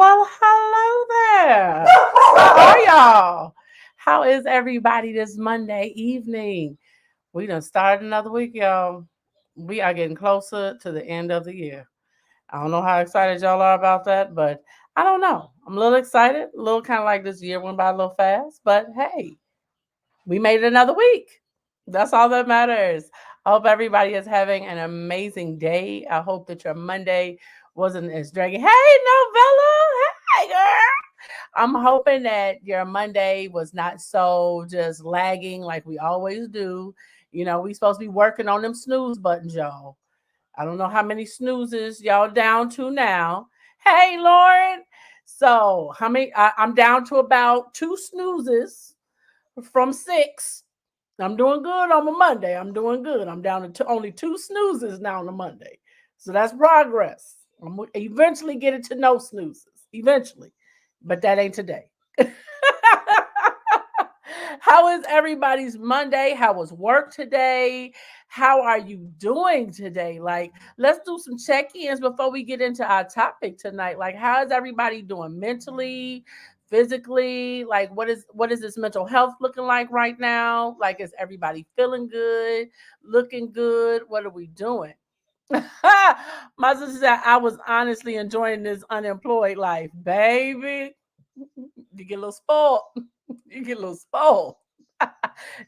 Well, hello there. How are y'all? How is everybody this Monday evening? We done started another week, y'all. We are getting closer to the end of the year. I don't know how excited y'all are about that, but I don't know. I'm a little excited, a little kind of like this year went by a little fast, but hey, we made it another week. That's all that matters. I hope everybody is having an amazing day. I hope that your Monday wasn't as dragging. Hey, Novella. Hey, girl. I'm hoping that your Monday was not so just lagging like we always do. You know, we supposed to be working on them snooze buttons, y'all. I don't know how many snoozes y'all down to now. Hey, Lauren. So, how many? I'm down to about two snoozes from six. I'm doing good on a Monday. I'm doing good. I'm down to only two snoozes now on a Monday. So that's progress. I'm eventually get it to no snoozes. Eventually. But that ain't today. How is everybody's Monday? How was work today? How are you doing today? Like, let's do some check-ins before we get into our topic tonight. Like, how is everybody doing mentally, physically? Like, what is this mental health looking like right now? Like, is everybody feeling good, looking good? What are we doing? My sister said I was honestly enjoying this unemployed life, baby. You get a little spoiled. You get a little spoiled.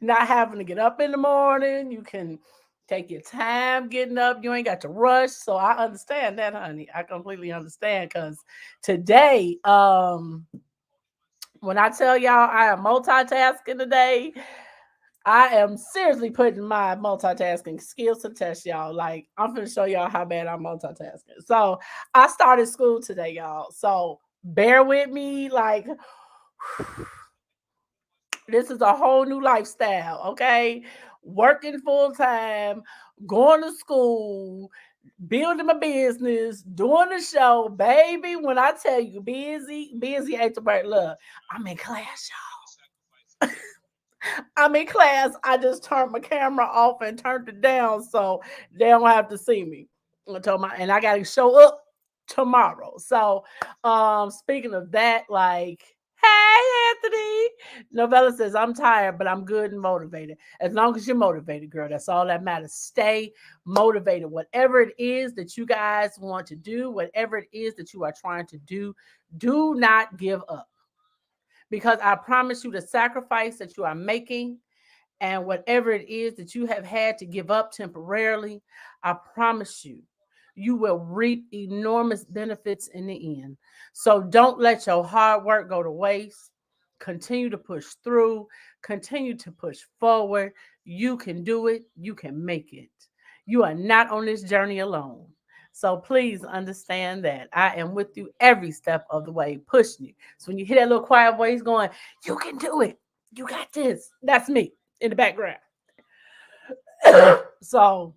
Not having to get up in the morning. You can take your time getting up. You ain't got to rush. So I understand that, honey. I completely understand. Cause today, when I tell y'all I am multitasking today, I am seriously putting my multitasking skills to test, y'all. Like, I'm going to show y'all how bad I'm multitasking. So, I started school today, y'all. So, bear with me. Like, this is a whole new lifestyle, okay? Working full time, going to school, building my business, doing the show, baby. When I tell you busy ain't the word. Look, I'm in class, y'all. I'm in class. I just turned my camera off and turned it down so they don't have to see me. And I gotta show up tomorrow. So speaking of that, like, hey Anthony. Novella says, I'm tired, but I'm good and motivated. As long as you're motivated, girl, that's all that matters. Stay motivated. Whatever it is that you guys want to do, whatever it is that you are trying to do not give up, because I promise you the sacrifice that you are making and whatever it is that you have had to give up temporarily, I promise you, you will reap enormous benefits in the end. So don't let your hard work go to waste. Continue to push through, continue to push forward. You can do it, you can make it. You are not on this journey alone. So please understand that I am with you every step of the way, pushing you. So when you hear that little quiet voice going, you can do it. You got this. That's me in the background. So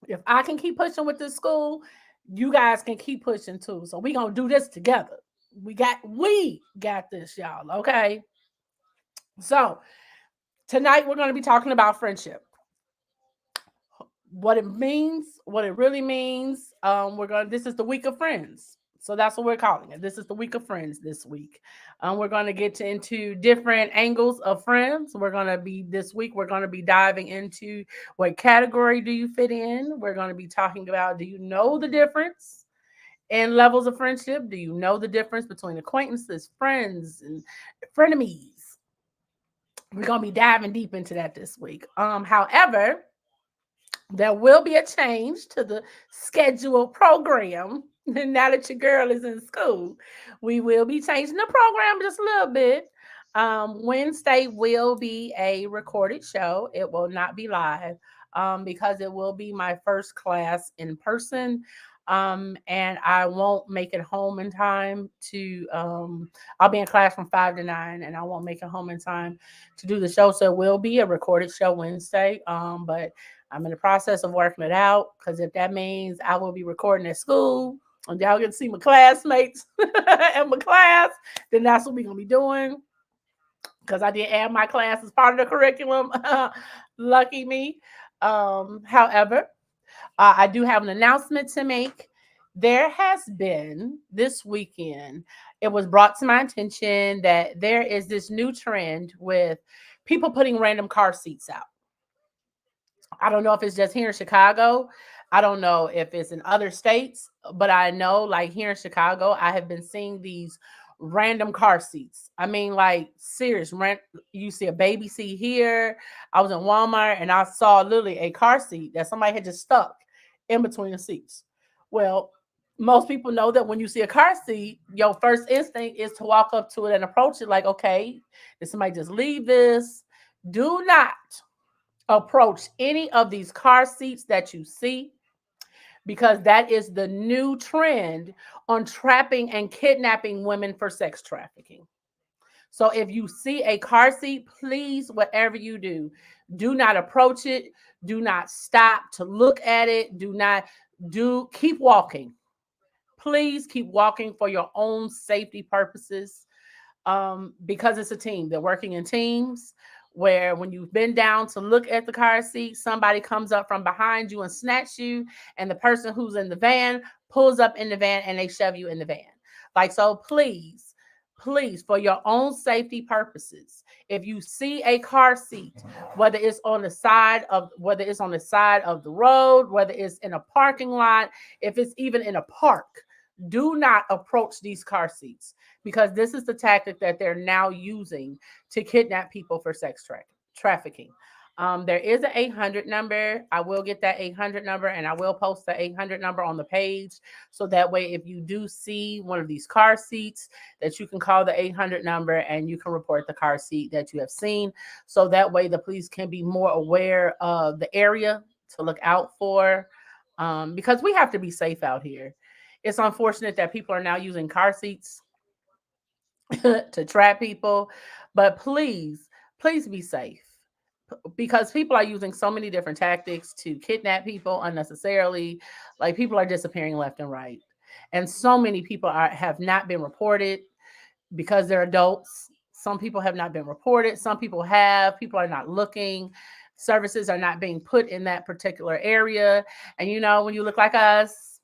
if I can keep pushing with this school, you guys can keep pushing too. So we gonna do this together. We got this, y'all. Okay. So tonight we're gonna be talking about friendship, what it means, what it really means. This is the week of friends. So that's what we're calling it. This is the week of friends this week. We're going to get into different angles of friends. This week, we're going to be diving into what category do you fit in? We're going to be talking about, do you know the difference in levels of friendship? Do you know the difference between acquaintances, friends, and frenemies? We're going to be diving deep into that this week. However, there will be a change to the scheduled program. Now that your girl is in school, we will be changing the program just a little bit. Wednesday will be a recorded show. It will not be live, because it will be my first class in person. And I won't make it home in time to, I'll be in class from 5 to 9, and I won't make it home in time to do the show. So it will be a recorded show Wednesday. But I'm in the process of working it out, because if that means I will be recording at school and y'all get to see my classmates and my class, then that's what we're going to be doing, because I did add my class as part of the curriculum. Lucky me. However, I do have an announcement to make. There has been this weekend, it was brought to my attention that there is this new trend with people putting random car seats out. I don't know if it's just here in Chicago. I don't know if it's in other states, but I know like here in Chicago, I have been seeing these random car seats. I mean, like serious rent. You see a baby seat here. I was in Walmart and I saw literally a car seat that somebody had just stuck in between the seats. Well, most people know that when you see a car seat, your first instinct is to walk up to it and approach it like, okay, did somebody just leave this? Do not approach any of these car seats that you see because that is the new trend on trapping and kidnapping women for sex trafficking. So if you see a car seat, please, whatever you do not approach it. Do not stop to look at it. Do not do keep walking. Please keep walking for your own safety purposes, because it's a team. They're working in teams where when you've been down to look at the car seat, somebody comes up from behind you and snatch you, and the person who's in the van pulls up in the van and they shove you in the van. Like so, please, for your own safety purposes, if you see a car seat, whether it's on the side of the road, whether it's in a parking lot, if it's even in a park, do not approach these car seats because this is the tactic that they're now using to kidnap people for trafficking. There is an 800 number. I will get that 800 number and I will post the 800 number on the page. So that way, if you do see one of these car seats, that you can call the 800 number and you can report the car seat that you have seen. So that way, the police can be more aware of the area to look out for, because we have to be safe out here. It's unfortunate that people are now using car seats to trap people, but please be safe because people are using so many different tactics to kidnap people unnecessarily. Like people are disappearing left and right, and so many people have not been reported because they're adults. Some people have not been reported. Some people have. People are not looking. Services are not being put in that particular area. And when you look like us,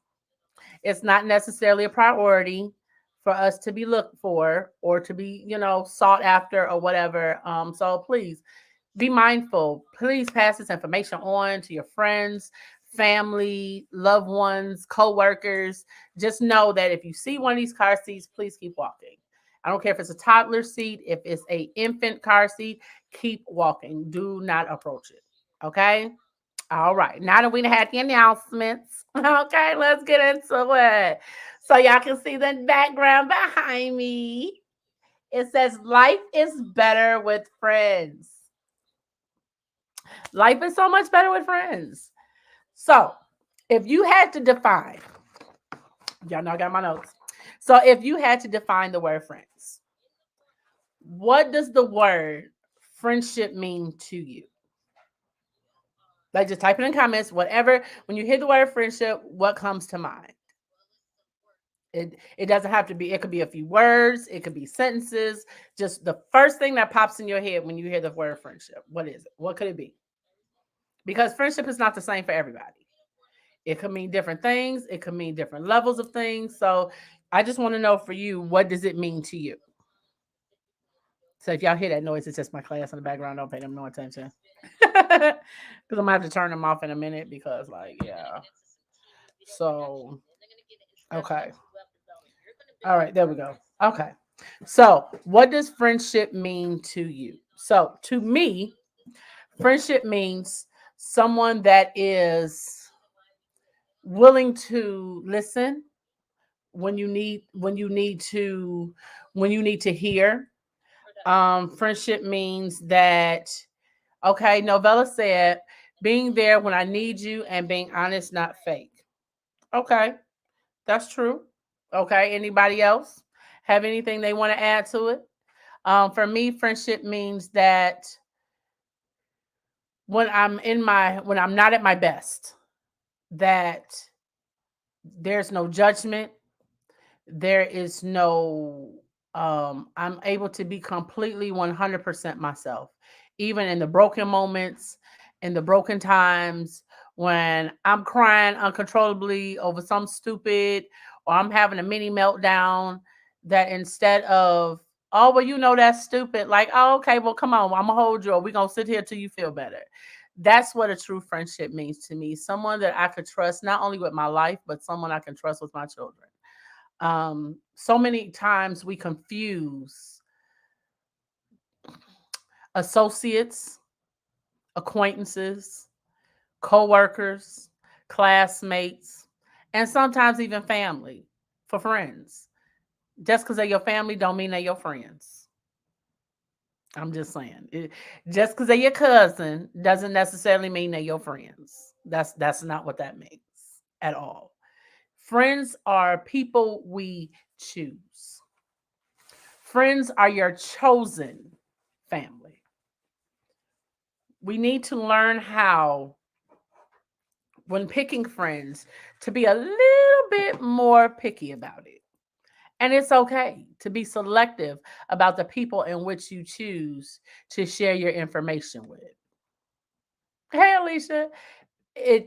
it's not necessarily a priority for us to be looked for or to be, sought after or whatever. So please be mindful. Please pass this information on to your friends, family, loved ones, co-workers. Just know that if you see one of these car seats, please keep walking. I don't care if it's a toddler seat, if it's a infant car seat, keep walking. Do not approach it. Okay? All right. Now that we had the announcements, okay, let's get into it. So y'all can see the background behind me. It says life is better with friends. Life is so much better with friends. So, if you had to define, y'all know I got my notes. So, if you had to define the word friends, what does the word friendship mean to you? Like, just type it in comments, whatever. When you hear the word friendship, what comes to mind? It doesn't have to be, it could be a few words, it could be sentences. Just the first thing that pops in your head when you hear the word friendship. What is it? What could it be? Because friendship is not the same for everybody. It could mean different things. It could mean different levels of things. So I just want to know for you, what does it mean to you? So if y'all hear that noise, it's just my class in the background. Don't pay them no attention. Because I'm going to have to turn them off in a minute because, like, yeah. So, okay. All right, there we go. Okay. So, what does friendship mean to you? So, to me, friendship means someone that is willing to listen when you need to hear. Friendship means that, okay, Novella said being there when I need you and being honest, not fake. Okay, that's true. Okay, anybody else have anything they want to add to it? For me, friendship means that when I'm not at my best, that there's no judgment, there is no I'm able to be completely 100% myself, even in the broken moments, in the broken times, when I'm crying uncontrollably over some stupid, or I'm having a mini meltdown, that instead of, oh, well, that's stupid, like, oh, okay, well, come on, I'm gonna hold you, or we're gonna sit here till you feel better. That's what a true friendship means to me. Someone that I could trust not only with my life, but someone I can trust with my children. So many times we confuse associates, acquaintances, co-workers, classmates, and sometimes even family for friends. Just because they're your family don't mean they're your friends. I'm just saying. Just because they're your cousin doesn't necessarily mean they're your friends. That's not what that means at all. Friends are people we choose. Friends are your chosen family. We need to learn how, when picking friends, to be a little bit more picky about it. And it's okay to be selective about the people in which you choose to share your information with. Hey, Alicia,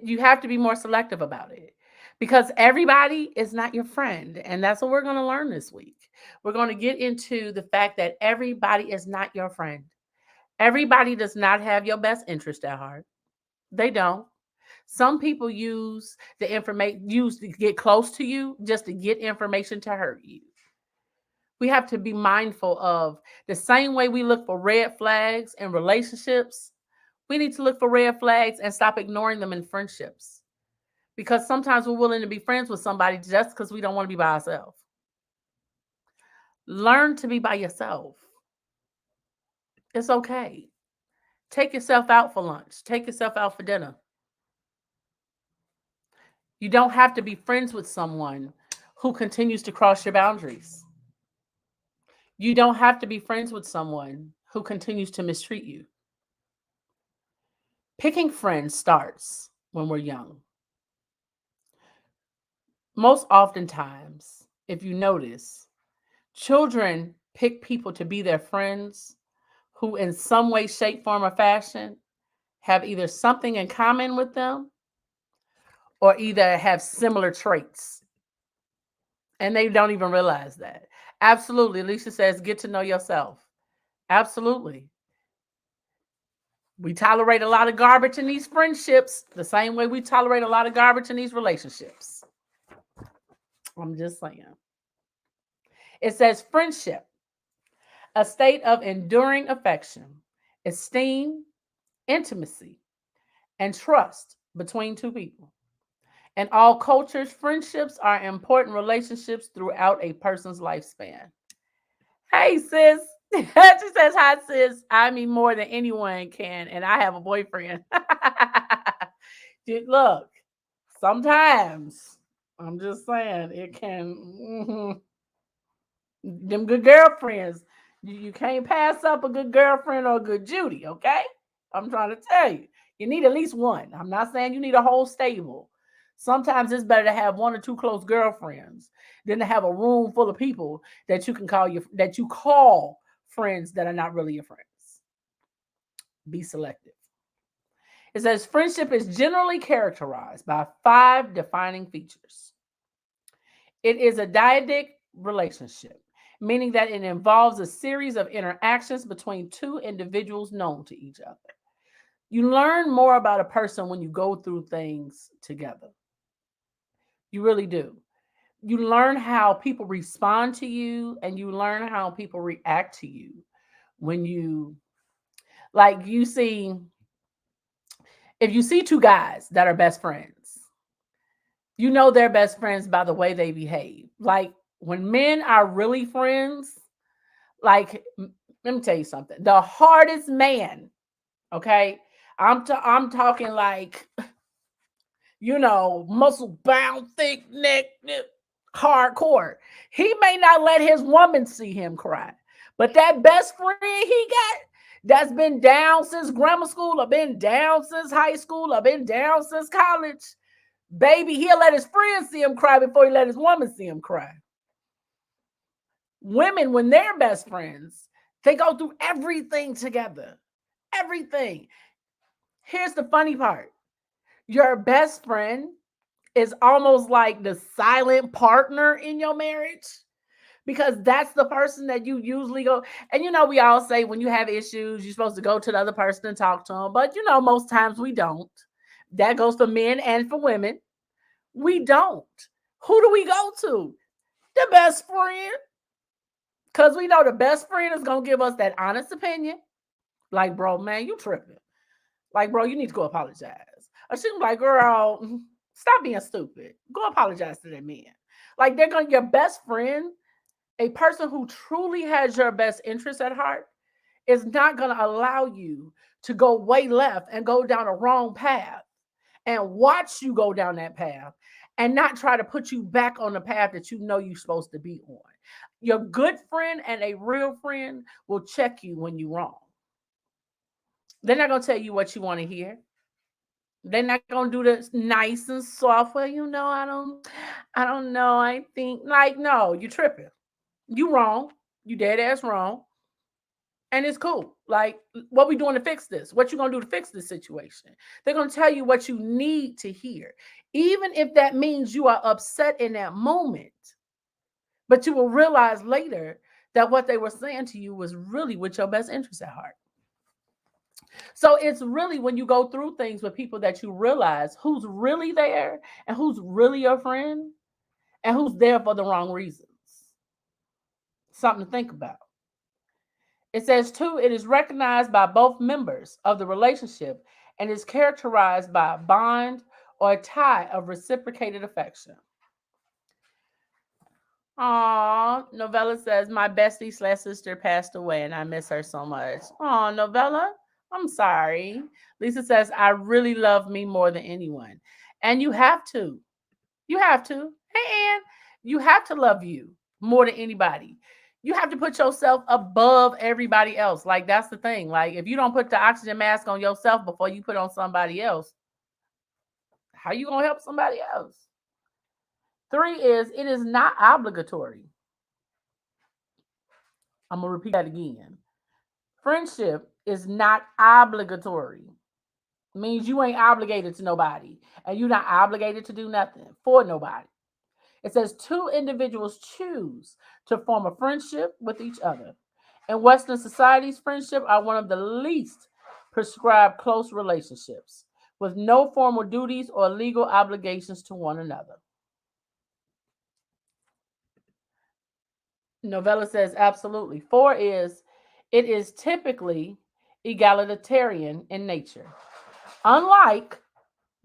you have to be more selective about it, because everybody is not your friend. And that's what we're going to learn this week. We're going to get into the fact that everybody is not your friend. Everybody does not have your best interest at heart. They don't. Some people use to get close to you just to get information to hurt you. We have to be mindful of the same way we look for red flags in relationships. We need to look for red flags and stop ignoring them in friendships. Because sometimes we're willing to be friends with somebody just because we don't want to be by ourselves. Learn to be by yourself. It's okay. Take yourself out for lunch. Take yourself out for dinner. You don't have to be friends with someone who continues to cross your boundaries. You don't have to be friends with someone who continues to mistreat you. Picking friends starts when we're young. Most oftentimes, if you notice, children pick people to be their friends who, in some way, shape, form, or fashion, have either something in common with them or either have similar traits. And they don't even realize that. Absolutely. Alicia says, get to know yourself. Absolutely. We tolerate a lot of garbage in these friendships the same way we tolerate a lot of garbage in these relationships. I'm just saying. It says friendship, a state of enduring affection, esteem, intimacy, and trust between two people. In all cultures, friendships are important relationships throughout a person's lifespan. Hey, sis. She says, hi, sis. I mean, more than anyone can, and I have a boyfriend. Dude, look, sometimes, I'm just saying, it can, them good girlfriends, you can't pass up a good girlfriend or a good Judy, okay? I'm trying to tell you. You need at least one. I'm not saying you need a whole stable. Sometimes it's better to have one or two close girlfriends than to have a room full of people that you call friends that are not really your friends. Be selective. It says friendship is generally characterized by 5 defining features. It is a dyadic relationship, meaning that it involves a series of interactions between two individuals known to each other. You learn more about a person when you go through things together. You really do. You learn how people respond to you, and you learn how people react to you when you see, if you see two guys that are best friends, you know they're best friends by the way they behave. Like when men are really friends, like let me tell you something. The hardest man, okay? I'm talking like muscle bound, thick neck, hardcore. He may not let his woman see him cry, but that best friend he got that's been down since grammar school, or been down since high school, or been down since college, baby, he'll let his friends see him cry before he let his woman see him cry. Women, when they're best friends, they go through everything together. Everything. Here's the funny part. Your best friend is almost like the silent partner in your marriage, because that's the person that you usually go. And we all say when you have issues, you're supposed to go to the other person and talk to them. But most times we don't. That goes for men and for women. We don't. Who do we go to? The best friend. Because we know the best friend is going to give us that honest opinion. Like, bro, man, you tripping. Like, bro, you need to go apologize. Or she's like, girl, stop being stupid. Go apologize to that man. Like, they're going to, your best friend, a person who truly has your best interest at heart, is not going to allow you to go way left and go down a wrong path and watch you go down that path and not try to put you back on the path that you're supposed to be on. Your good friend and a real friend will check you when you're wrong. They're not going to tell you what you want to hear. They're not going to do this nice and soft. Well, I don't know. I think, like, no, you tripping. You wrong. You dead ass wrong. And it's cool. Like, what we doing to fix this? What you gonna do to fix this situation? They're gonna tell you what you need to hear, even if that means you are upset in that moment. But you will realize later that what they were saying to you was really with your best interest at heart. So it's really when you go through things with people that you realize who's really there and who's really your friend and who's there for the wrong reasons. Something to think about. It says, two, it is recognized by both members of the relationship and is characterized by a bond or a tie of reciprocated affection. Aw, Novella says, my bestie slash sister passed away and I miss her so much. Aw, Novella, I'm sorry. Lisa says, I really love me more than anyone. And you have to. You have to. Hey, Ann, you have to love you more than anybody. You have to put yourself above everybody else. Like, that's the thing. Like, if you don't put the oxygen mask on yourself before you put on somebody else, how you going to help somebody else? Three is, it is not obligatory. I'm going to repeat that again. Friendship is not obligatory. Means you ain't obligated to nobody. And you're not obligated to do nothing for nobody. It says two individuals choose to form a friendship with each other. In Western societies, friendship are one of the least prescribed close relationships with no formal duties or legal obligations to one another. Novella says absolutely. Four is, it is typically egalitarian in nature. Unlike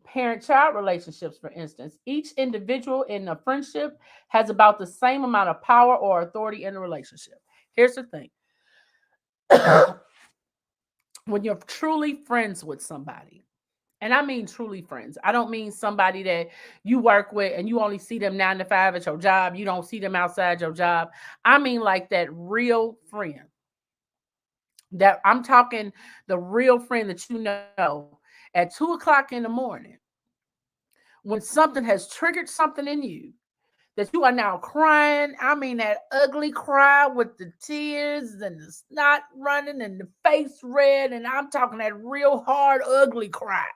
parent-child relationships, for instance, each individual in a friendship has about the same amount of power or authority in the relationship. Here's the thing. When you're truly friends with somebody, and I mean truly friends, I don't mean somebody that you work with and you only see them 9 to 5 at your job, you don't see them outside your job. I mean like that real friend. That I'm talking the real friend that you know at 2 o'clock in the morning when something has triggered something in you that you are now crying. I mean, that ugly cry with the tears and the snot running and the face red. And I'm talking that real hard, ugly cry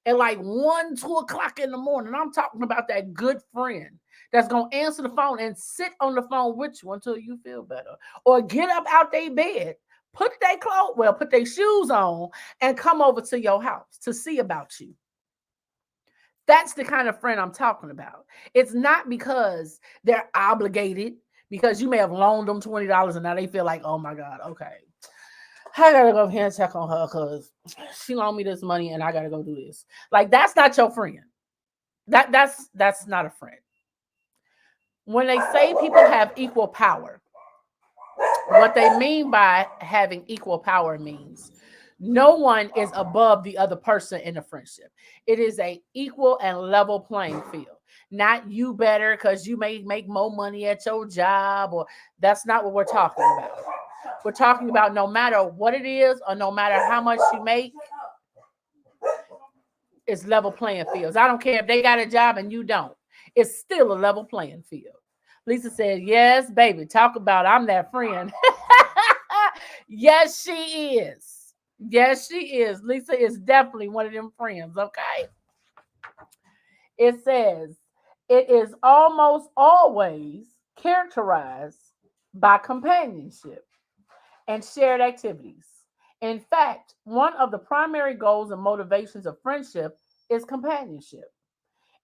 at like 1, 2 o'clock in the morning. I'm talking about that good friend that's going to answer the phone and sit on the phone with you until you feel better, or get up out their bed, put their shoes on and come over to your house to see about you. That's the kind of friend I'm talking about. It's not because they're obligated, because you may have loaned them $20 and now they feel like, oh my God, okay, I gotta go here and check on her because she loaned me this money and I gotta go do this. Like, that's not your friend. That's not a friend. When they say people have equal power, what they mean by having equal power means no one is above the other person in a friendship. It is a equal and level playing field. Not you better because you may make more money at your job, or that's not what we're talking about. We're talking about no matter what it is or no matter how much you make, it's level playing fields. I don't care if they got a job and you don't. It's still a level playing field. Lisa said, yes, baby, talk about I'm that friend. Yes, she is. Yes, she is. Lisa is definitely one of them friends, okay? It says it is almost always characterized by companionship and shared activities. In fact, one of the primary goals and motivations of friendship is companionship.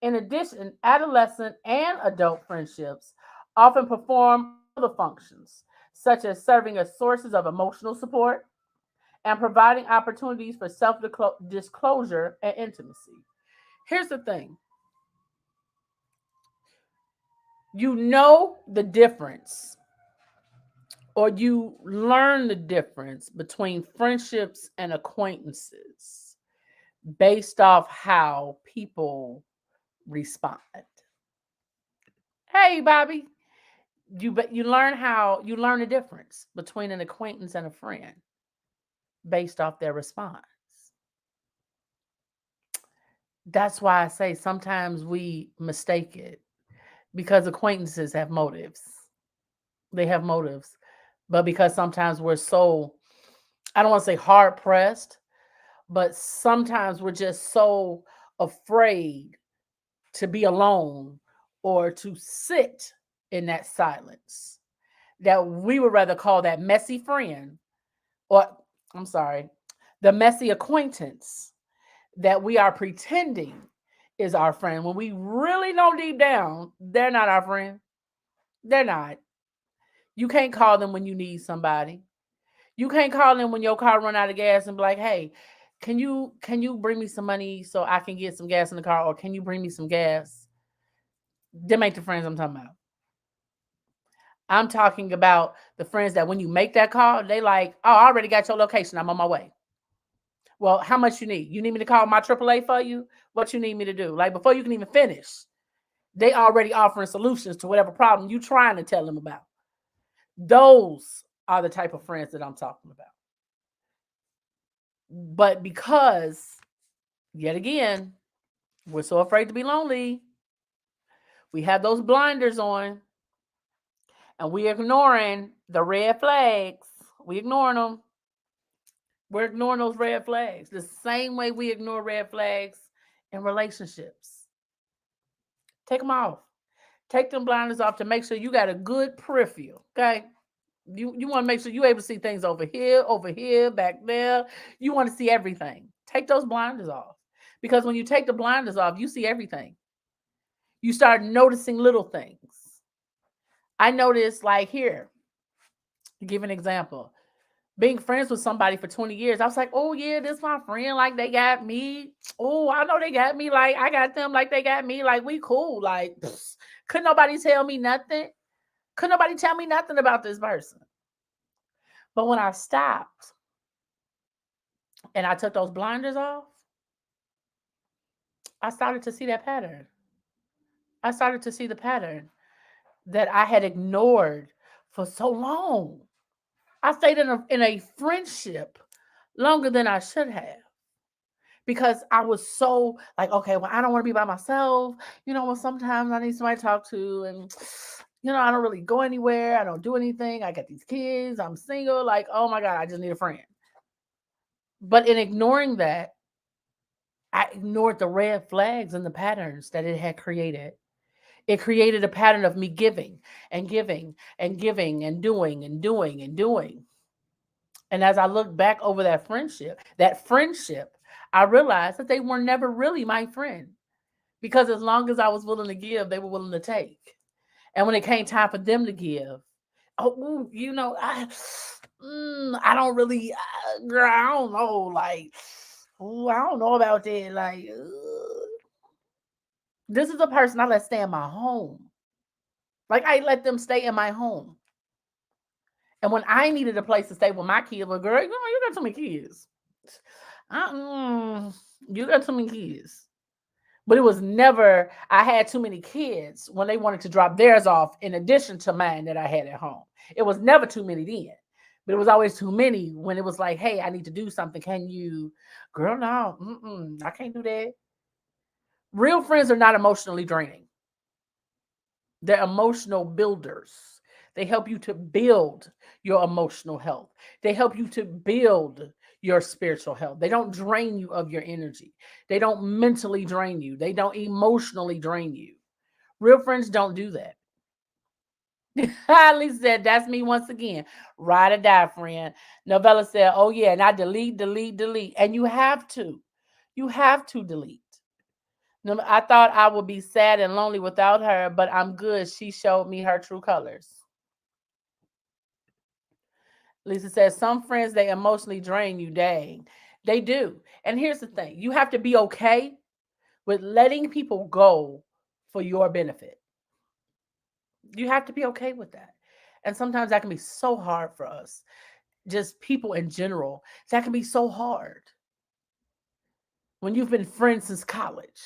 In addition, adolescent and adult friendships often perform other functions, such as serving as sources of emotional support and providing opportunities for self disclosure and intimacy. Here's the thing, you know the difference, or you learn the difference between friendships and acquaintances based off how people respond. Hey, Bobby, you learn how you learn the difference between an acquaintance and a friend based off their response. That's why I say sometimes we mistake it because acquaintances have motives. They have motives. But because sometimes we're so, I don't want to say hard pressed, but sometimes we're just so afraid to be alone or to sit in that silence that we would rather call that messy friend, or I'm sorry, the messy acquaintance that we are pretending is our friend when we really know deep down they're not our friend. They're not. You can't call them when you need somebody. You can't call them when your car run out of gas and be like, "Hey, can you bring me some money so I can get some gas in the car, or can you bring me some gas?" Them ain't the friends I'm talking about. I'm talking about the friends that when you make that call, they like, "Oh, I already got your location. I'm on my way." Well, how much you need? You need me to call my AAA for you? What you need me to do? Like before you can even finish, they already offering solutions to whatever problem you trying to tell them about. Those are the type of friends that I'm talking about. But because, yet again, we're so afraid to be lonely, we have those blinders on and we ignoring the red flags. We ignoring them. We're ignoring those red flags the same way we ignore red flags in relationships. Take them off. Take them blinders off to make sure you got a good peripheral. Okay. You want to make sure you're able to see things over here, back there. You want to see everything. Take those blinders off. Because when you take the blinders off, you see everything. You start noticing little things. I noticed, like here, to give an example, being friends with somebody for 20 years, I was like, oh, yeah, this my friend. Like, they got me. Oh, I know they got me. Like, I got them. Like, they got me. Like, we cool. Like, couldn't nobody tell me nothing. Couldn't nobody tell me nothing about this person. But when I stopped and I took those blinders off, I started to see that pattern. I started to see the pattern that I had ignored for so long. I stayed in a friendship longer than I should have because I was so like, okay, well, I don't want to be by myself. Well, sometimes I need somebody to talk to, and I don't really go anywhere. I don't do anything. I got these kids. I'm single. Like, oh my God, I just need a friend. But in ignoring that, I ignored the red flags and the patterns that it had created. It created a pattern of me giving and giving and giving and doing and doing and doing. And as I look back over that friendship, I realized that they were never really my friend because as long as I was willing to give, they were willing to take. And when it came time for them to give, oh, I don't really, girl, I don't know, like, I don't know about that. Like, this is a person I let stay in my home. Like, I let them stay in my home. And when I needed a place to stay with my kids, well, girl, you got too many kids. You got too many kids. But it was never, I had too many kids when they wanted to drop theirs off in addition to mine that I had at home. It was never too many then. But it was always too many when it was like, hey, I need to do something. Can you, girl, no, I can't do that. Real friends are not emotionally draining. They're emotional builders. They help you to build your emotional health. They help you to build your spiritual health. They don't drain you of your energy. They don't mentally drain you. They don't emotionally drain you. Real friends don't do that. Lisa said, that's me once again. Ride or die, friend. Novella said, oh yeah, and I delete, delete, delete. And you have to. You have to delete. I thought I would be sad and lonely without her, but I'm good. She showed me her true colors. Lisa says, some friends, they emotionally drain you. Dang. They do. And here's the thing. You have to be okay with letting people go for your benefit. You have to be okay with that. And sometimes that can be so hard for us. Just people in general. That can be so hard. When you've been friends since college,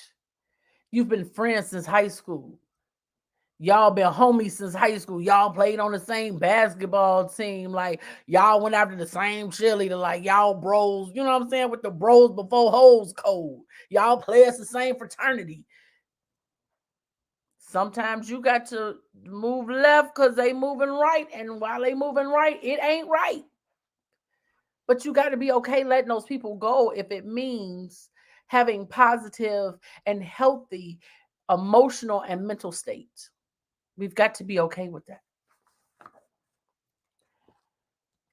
you've been friends since high school. Y'all been homies since high school. Y'all played on the same basketball team. Like, y'all went after the same cheerleader. Like, y'all bros, you know what I'm saying? With the bros before hoes code. Y'all players the same fraternity. Sometimes you got to move left because they moving right. And while they moving right, it ain't right. But you got to be okay letting those people go if it means having positive and healthy emotional and mental states. We've got to be okay with that.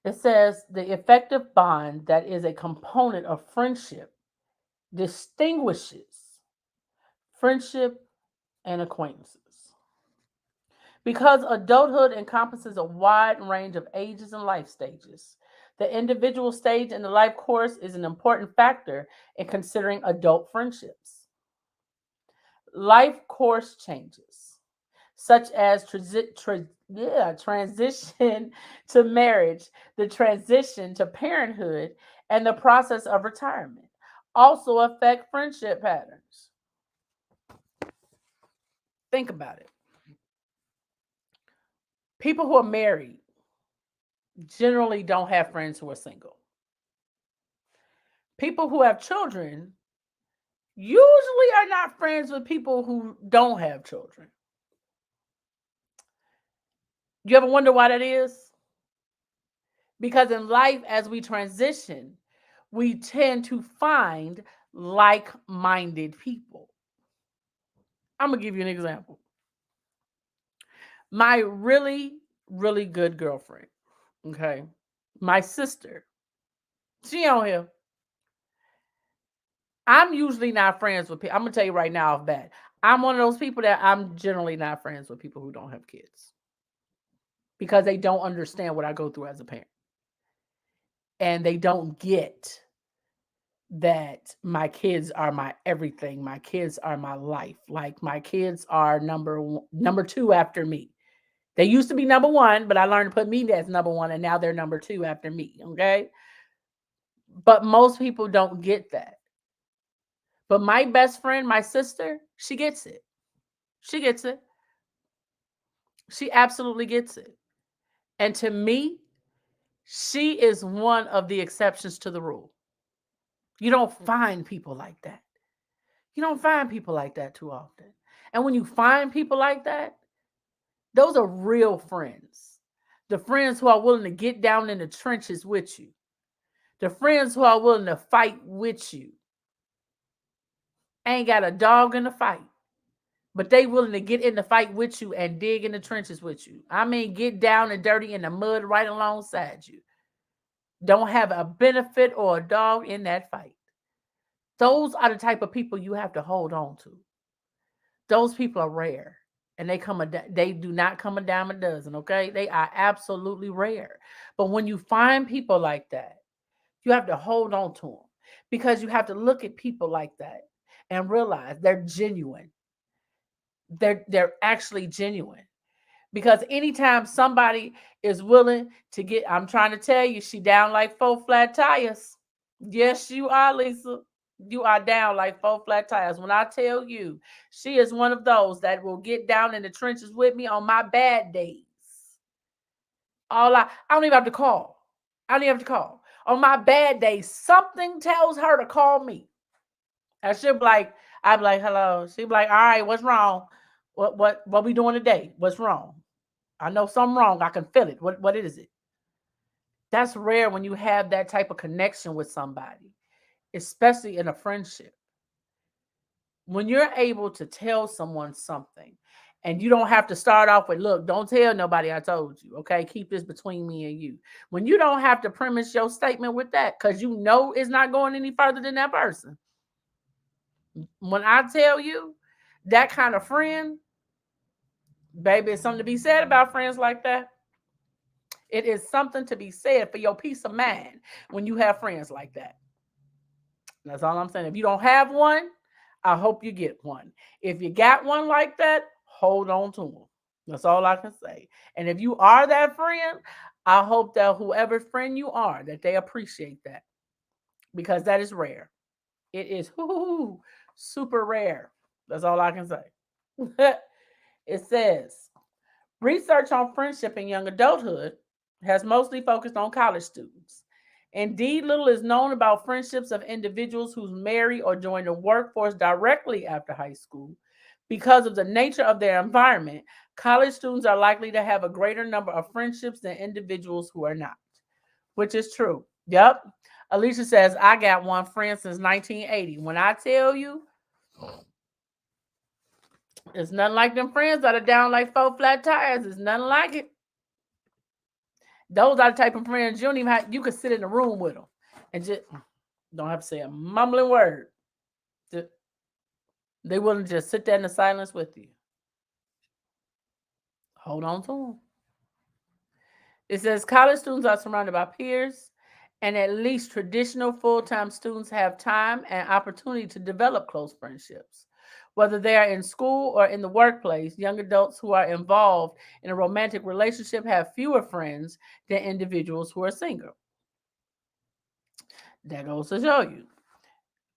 It says the effective bond that is a component of friendship distinguishes friendship and acquaintances. Because adulthood encompasses a wide range of ages and life stages, the individual stage in the life course is an important factor in considering adult friendships. Life course changes, such as transition to marriage, the transition to parenthood, and the process of retirement, also affect friendship patterns. Think about it. People who are married generally don't have friends who are single. People who have children usually are not friends with people who don't have children. You ever wonder why that is? Because in life, as we transition, we tend to find like minded people. I'm going to give you an example. My really, really good girlfriend, okay, my sister, she on here. I'm usually not friends with people. I'm going to tell you right now off bat. I'm one of those people that I'm generally not friends with people who don't have kids because they don't understand what I go through as a parent. And they don't get that my kids are my everything. My kids are my life. Like my kids are number two after me. They used to be number one, but I learned to put me as number one, and now they're number two after me. Okay. But most people don't get that. But my best friend, my sister, she gets it. She gets it. She absolutely gets it. And to me, she is one of the exceptions to the rule. You don't find people like that. You don't find people like that too often. And when you find people like that, those are real friends. The friends who are willing to get down in the trenches with you. The friends who are willing to fight with you. Ain't got a dog in the fight, but they willing to get in the fight with you and dig in the trenches with you. I mean, get down and dirty in the mud right alongside you. Don't have a benefit or a dog in that fight. Those are the type of people you have to hold on to. Those people are rare, and they do not come a dime a dozen. Okay, they are absolutely rare. But when you find people like that, you have to hold on to them because you have to look at people like that and realize they're genuine. They're actually genuine. Because anytime somebody is willing to get, I'm trying to tell you, she down like four flat tires. Yes, you are, Lisa. You are down like four flat tires. When I tell you, she is one of those that will get down in the trenches with me on my bad days. I don't even have to call. I don't even have to call. On my bad days, something tells her to call me. And she'll be like, I'll be like, hello. She'll be like, all right, what's wrong? What we doing today? What's wrong? I know something wrong. I can feel it. What is it? That's rare when you have that type of connection with somebody, especially in a friendship. When you're able to tell someone something and you don't have to start off with, look, don't tell nobody I told you, okay? Keep this between me and you. When you don't have to premise your statement with that because you know it's not going any further than that person. When I tell you that kind of friend, baby, it's something to be said about friends like that. It is something to be said for your peace of mind when you have friends like that. That's all I'm saying. If you don't have one, I hope you get one. If you got one like that, hold on to them. That's all I can say. And if you are that friend, I hope that whoever friend you are, that they appreciate that because that is rare. It is super rare. That's all I can say. It says research on friendship in young adulthood has mostly focused on college students. Indeed, little is known about friendships of individuals who marry or join the workforce directly after high school. Because of the nature of their environment, college students are likely to have a greater number of friendships than individuals who are not, which is true. Yep. Alicia says, I got one friend since 1980. When I tell you, it's nothing like them friends that are down like four flat tires. It's nothing like it. Those are the type of friends you don't even have, you could sit in the room with them and just don't have to say a mumbling word. They willing to just sit there in the silence with you. Hold on to them. It says college students are surrounded by peers, and at least traditional full time students have time and opportunity to develop close friendships. Whether they are in school or in the workplace, young adults who are involved in a romantic relationship have fewer friends than individuals who are single. That goes to show you.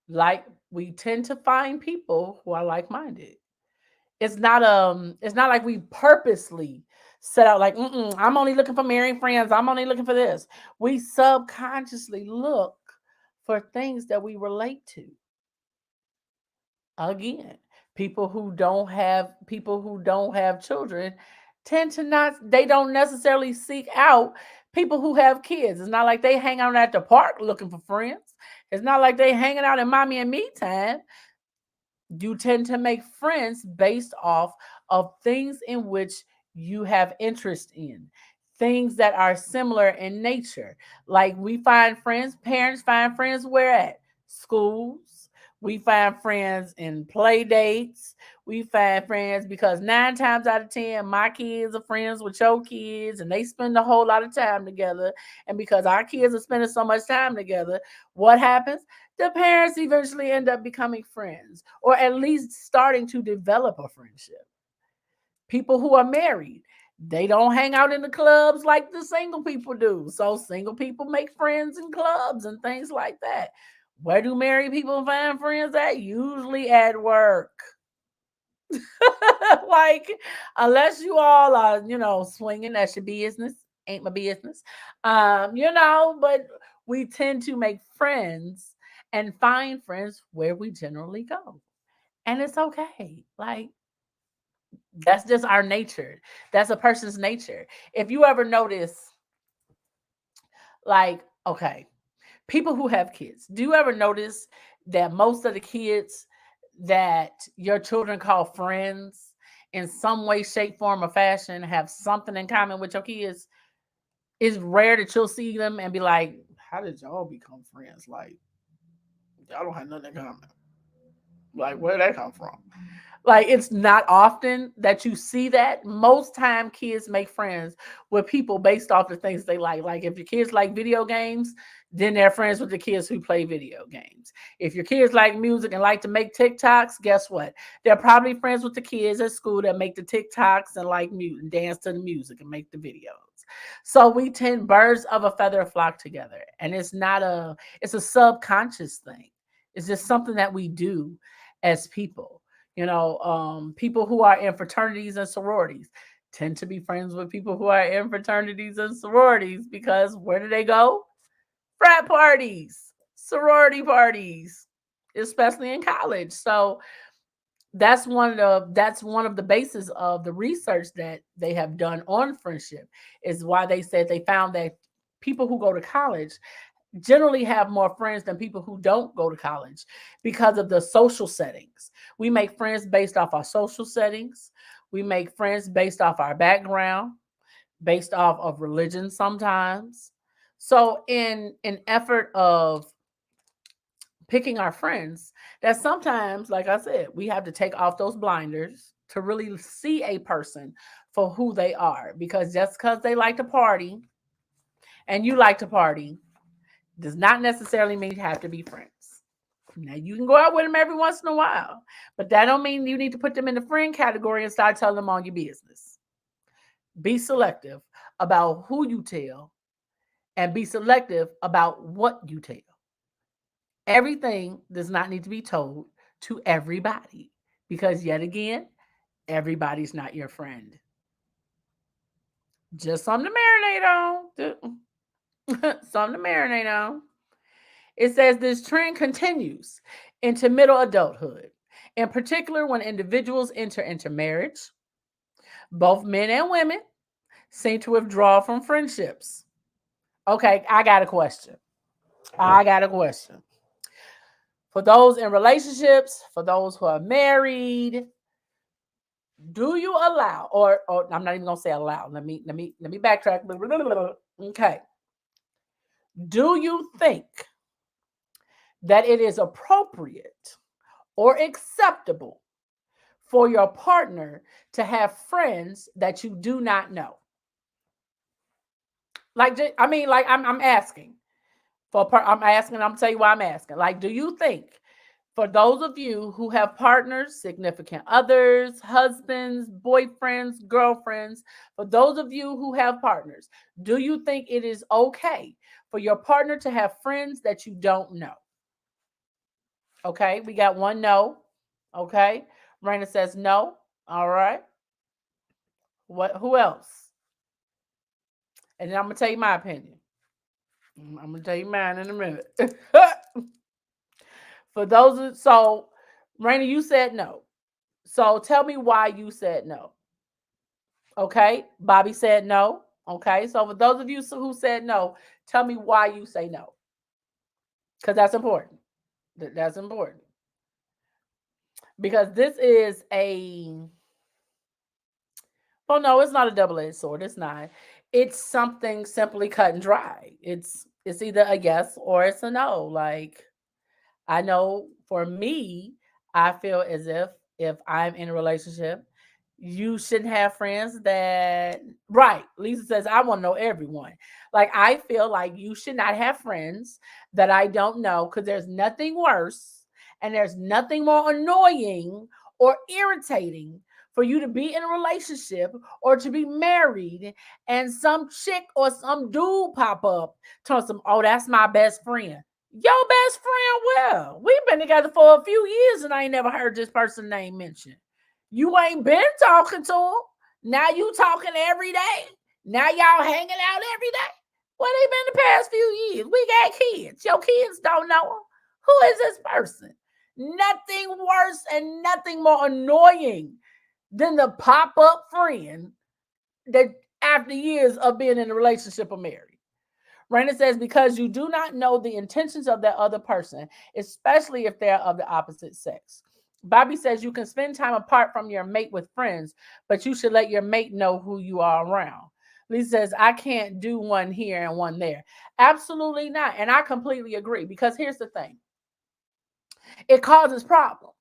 Like we tend to find people who are like-minded. It's not like we purposely set out like, I'm only looking for married friends. I'm only looking for this. We subconsciously look for things that we relate to. Again, people who don't have children tend to not they don't necessarily seek out people who have kids. It's not like they hang out at the park looking for friends. It's not like they hanging out in mommy and me time. You tend to make friends based off of things in which you have interest in, things that are similar in nature. Like we find friends, parents find friends where at? Schools. We find friends in play dates. We find friends because 9 times out of 10, my kids are friends with your kids and they spend a whole lot of time together. And because our kids are spending so much time together, what happens? The parents eventually end up becoming friends or at least starting to develop a friendship. People who are married, they don't hang out in the clubs like the single people do. So single people make friends in clubs and things like that. Where do married people find friends at? Usually at work. Like, unless you all are, swinging, that's your business. Ain't my business. But we tend to make friends and find friends where we generally go. And it's okay. Like, that's just our nature. That's a person's nature. If you ever notice, like, okay, people who have kids, do you ever notice that most of the kids that your children call friends in some way, shape, form, or fashion have something in common with your kids? It's rare that you'll see them and be like, how did y'all become friends? Like, y'all don't have nothing in common. Like, where did that come from? Like, it's not often that you see that. Most time kids make friends with people based off the things they like. Like if your kids like video games, then they're friends with the kids who play video games. If your kids like music and like to make TikToks, guess what? They're probably friends with the kids at school that make the TikToks and like music and dance to the music and make the videos. So we tend birds of a feather flock together. And it's a subconscious thing. It's just something that we do as people. People who are in fraternities and sororities tend to be friends with people who are in fraternities and sororities because where do they go? Frat parties, sorority parties, especially in college. So that's one of the bases of the research that they have done on friendship is why they said they found that people who go to college generally have more friends than people who don't go to college because of the social settings. We make friends based off our social settings. We make friends based off our background, based off of religion sometimes. So in an effort of picking our friends, that sometimes, like I said, we have to take off those blinders to really see a person for who they are. Because just because they like to party and you like to party does not necessarily mean you have to be friends. Now you can go out with them every once in a while, but that don't mean you need to put them in the friend category and start telling them all your business. Be selective about who you tell and be selective about what you tell. Everything does not need to be told to everybody because, yet again, everybody's not your friend. Just something to marinate on. Something to marinate on. It says this trend continues into middle adulthood, in particular when individuals enter into marriage. Both men and women seem to withdraw from friendships. Okay, I got a question. I got a question. For those in relationships, for those who are married, do you allow, or I'm not even gonna say allow. Let me backtrack. Okay. Do you think that it is appropriate or acceptable for your partner to have friends that you do not know? Like, I'm asking I'm asking. I'm tell you why I'm asking. Like, do you think, for those of you who have partners, significant others, husbands, boyfriends, girlfriends, for those of you who have partners, do you think it is okay for your partner to have friends that you don't know? Okay, we got one no. Okay, Raina says no. All right. What? Who else? And then I'm gonna tell you my opinion. I'm gonna tell you mine in a minute. For those, so Raina, you said no. So tell me why you said no. Okay, Bobby said no. Okay, so for those of you who said no, tell me why you say no, because that's important. That's important because this is a, well, no, it's not a double-edged sword. It's not. It's something simply cut and dry. It's either a yes or it's a no. Like, I know for me, I feel as if I'm in a relationship, you shouldn't have friends that, right. Lisa says, I want to know everyone. Like, I feel like you should not have friends that I don't know because there's nothing worse and there's nothing more annoying or irritating for you to be in a relationship or to be married and some chick or some dude pop up telling some, oh, that's my best friend. Your best friend, well, we've been together for a few years and I ain't never heard this person's name mentioned. You ain't been talking to him. Now you talking every day. Now y'all hanging out every day. What they been the past few years? We got kids. Your kids don't know him. Who is this person? Nothing worse and nothing more annoying than the pop-up friend that after years of being in a relationship or married. Raina says, because you do not know the intentions of that other person, especially if they're of the opposite sex. Bobby says you can spend time apart from your mate with friends, but you should let your mate know who you are around. Lisa says, I can't do one here and one there. Absolutely not. And I completely agree because here's the thing. It causes problems.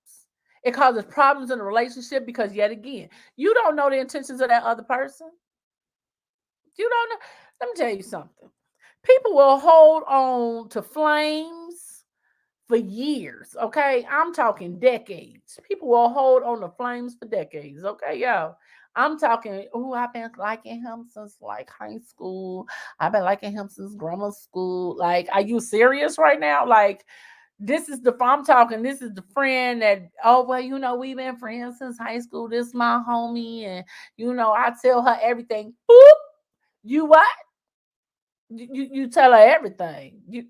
It causes problems in a relationship because, yet again, you don't know the intentions of that other person. You don't know. Let me tell you something. People will hold on to flames for years. Okay. I'm talking decades. People will hold on to flames for decades. Okay, y'all. I'm talking, oh, I've been liking him since like high school. I've been liking him since grammar school. Like, are you serious right now? Like, I'm talking, this is the friend that, oh, well, we've been friends since high school. This is my homie. And, I tell her everything. Boop. You what? You tell her everything.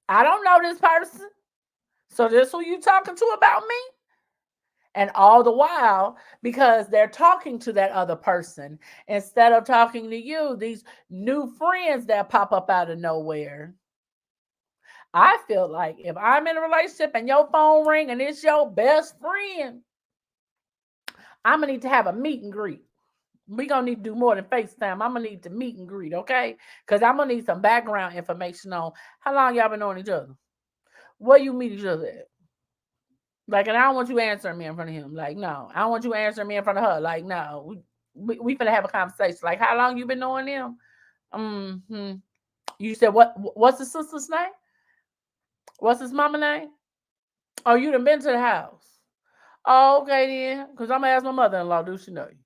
I don't know this person. So this who you talking to about me? And all the while, because they're talking to that other person instead of talking to you, these new friends that pop up out of nowhere. I feel like if I'm in a relationship and your phone ring and it's your best friend, I'm gonna need to have a meet and greet. We gonna need to do more than FaceTime. I'm gonna need to meet and greet, okay? Because I'm gonna need some background information on how long y'all been knowing each other. Where you meet each other at? Like, and I don't want you answering me in front of him. Like, no. I don't want you answering me in front of her. Like, no. We finna have a conversation. Like, how long you been knowing them? Mm-hmm. You said what? What's the sister's name? What's his mama name? Oh, you done been to the house. Oh, okay then. Because I'm gonna ask my mother-in-law, do she know you?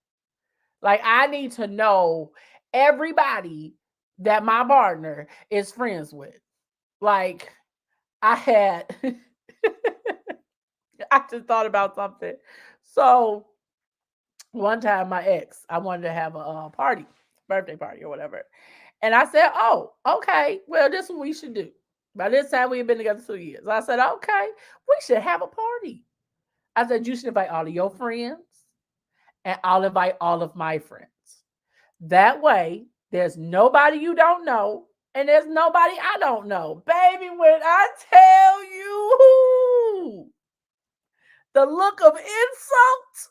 Like, I need to know everybody that my partner is friends with. Like, I had I just thought about something. So one time my ex, I wanted to have a party, birthday party or whatever. And I said, oh, okay, well, this is what we should do. By this time, we had been together 2 years. I said, okay, we should have a party. I said, you should invite all of your friends, and I'll invite all of my friends. That way, there's nobody you don't know, and there's nobody I don't know. Baby, when I tell you the look of insult,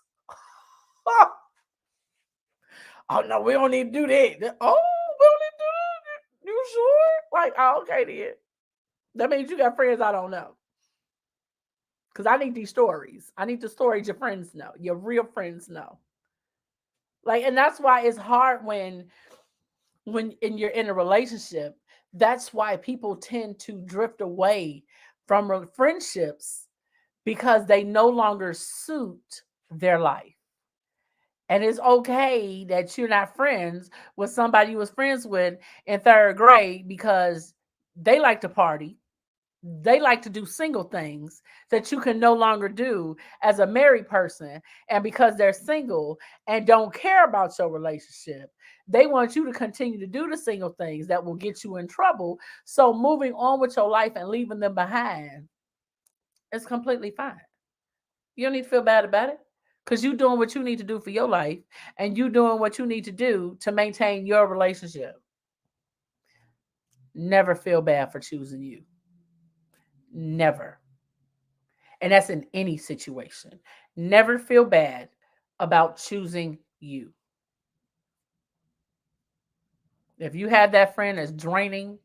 oh no, we don't need to do that. Oh, we don't need to do that. You sure? Like, oh, okay then. That means you got friends I don't know. Because I need these stories. I need the stories your friends know, your real friends know. Like, and that's why it's hard when you're in a relationship. That's why people tend to drift away from friendships because they no longer suit their life. And it's okay that you're not friends with somebody you was friends with in third grade because they like to party. They like to do single things that you can no longer do as a married person. And because they're single and don't care about your relationship, they want you to continue to do the single things that will get you in trouble. So moving on with your life and leaving them behind is completely fine. You don't need to feel bad about it because you're doing what you need to do for your life and you doing what you need to do to maintain your relationship. Never feel bad for choosing you. Never. And that's in any situation. Never feel bad about choosing you. If you have that friend that's draining,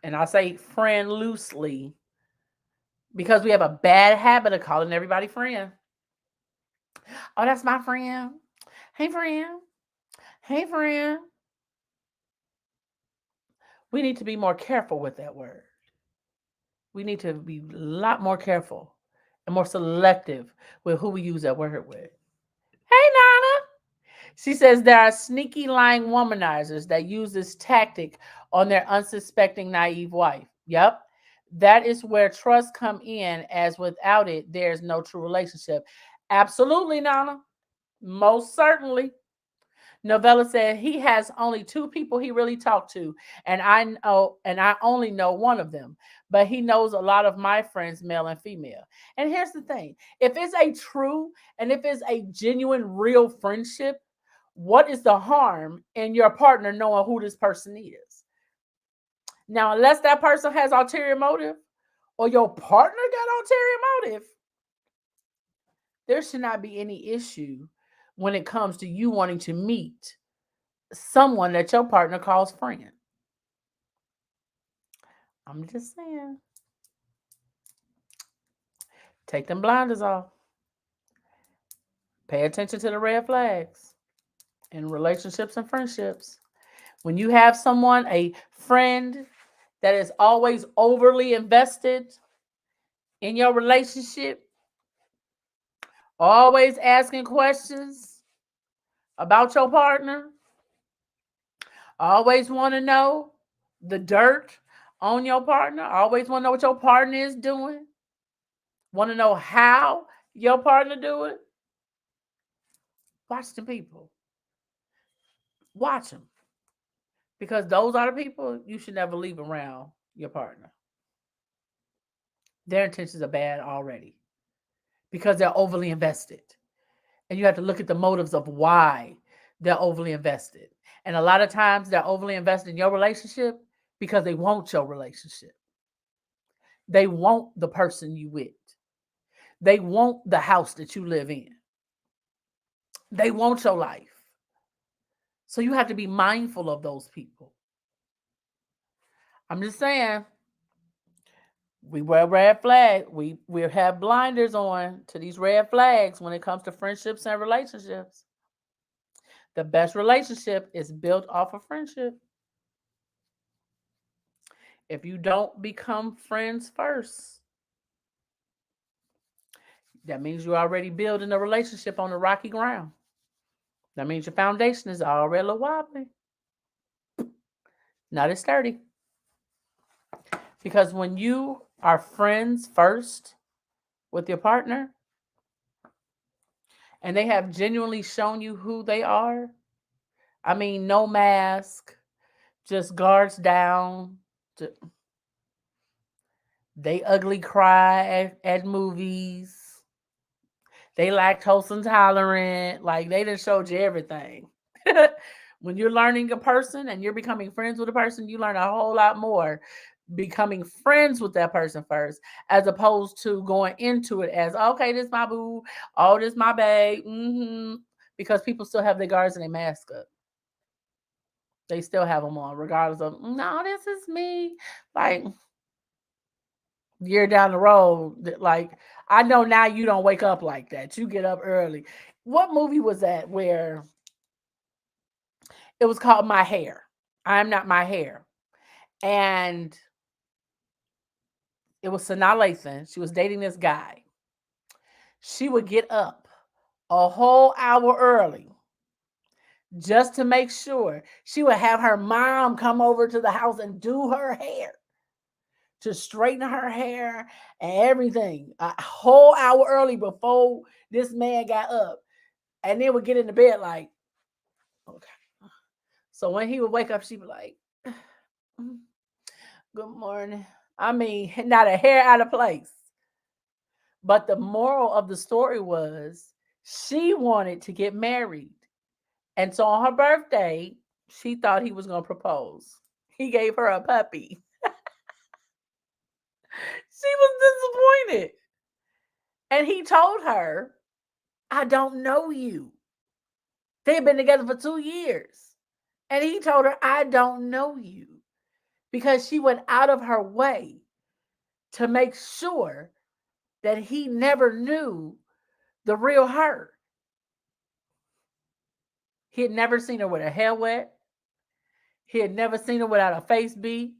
and I say friend loosely because we have a bad habit of calling everybody friend. Oh, that's my friend. Hey, friend. Hey, friend. We need to be more careful with that word. We need to be a lot more careful and more selective with who we use that word with. Hey, Nana. She says there are sneaky, lying womanizers that use this tactic on their unsuspecting, naive wife. Yep. That is where trust come in, as without it, there's no true relationship. Absolutely, Nana. Most certainly. Novella said he has only two people he really talked to, and I only know one of them, but he knows a lot of my friends, male and female. And here's the thing: if it's a true and if it's a genuine, real friendship, what is the harm in your partner knowing who this person is? Now, unless that person has ulterior motive or your partner got ulterior motive, there should not be any issue when it comes to you wanting to meet someone that your partner calls friend. I'm just saying, take them blinders off. Pay attention to the red flags in relationships and friendships. When you have someone, a friend that is always overly invested in your relationship, always asking questions about your partner, always want to know the dirt on your partner, always want to know what your partner is doing, want to know how your partner do it. Watch the people. Watch them. Because those are the people you should never leave around your partner. Their intentions are bad already. because they're overly invested. And you have to look at the motives of why they're overly invested. And a lot of times they're overly invested in your relationship because they want your relationship. They want the person you with. They want the house that you live in. They want your life. So you have to be mindful of those people. I'm just saying, we wear red flag. We have blinders on to these red flags when it comes to friendships and relationships. The best relationship is built off of friendship. If you don't become friends first, that means you're already building a relationship on the rocky ground. That means your foundation is already a little wobbly, not as sturdy. Because when you are friends first with your partner and they have genuinely shown you who they are, I mean, no mask, just guards down. They ugly cry at movies. They lactose intolerant. Like they done showed you everything. When you're learning a person and you're becoming friends with a person, you learn a whole lot more becoming friends with that person first, as opposed to going into it as, okay, this my boo, oh, this my babe. Because people still have their guards and their mask up. They still have them on, regardless of, no, this is me. Like, year down the road, like, I know now you don't wake up like that. You get up early. What movie was that where it was called My Hair? I'm Not My Hair. And it was Sanaa Lathan. She was dating this guy. She would get up a whole hour early just to make sure. She would have her mom come over to the house and do her hair, to straighten her hair and everything a whole hour early before this man got up. And then would get into bed like, okay. So when he would wake up, she'd be like, good morning. I mean, not a hair out of place. But the moral of the story was she wanted to get married. And so on her birthday, she thought he was going to propose. He gave her a puppy. She was disappointed. And he told her, I don't know you. They had been together for 2 years. And he told her, I don't know you. Because she went out of her way to make sure that he never knew the real her. He had never seen her with her hair wet. He had never seen her without a face beat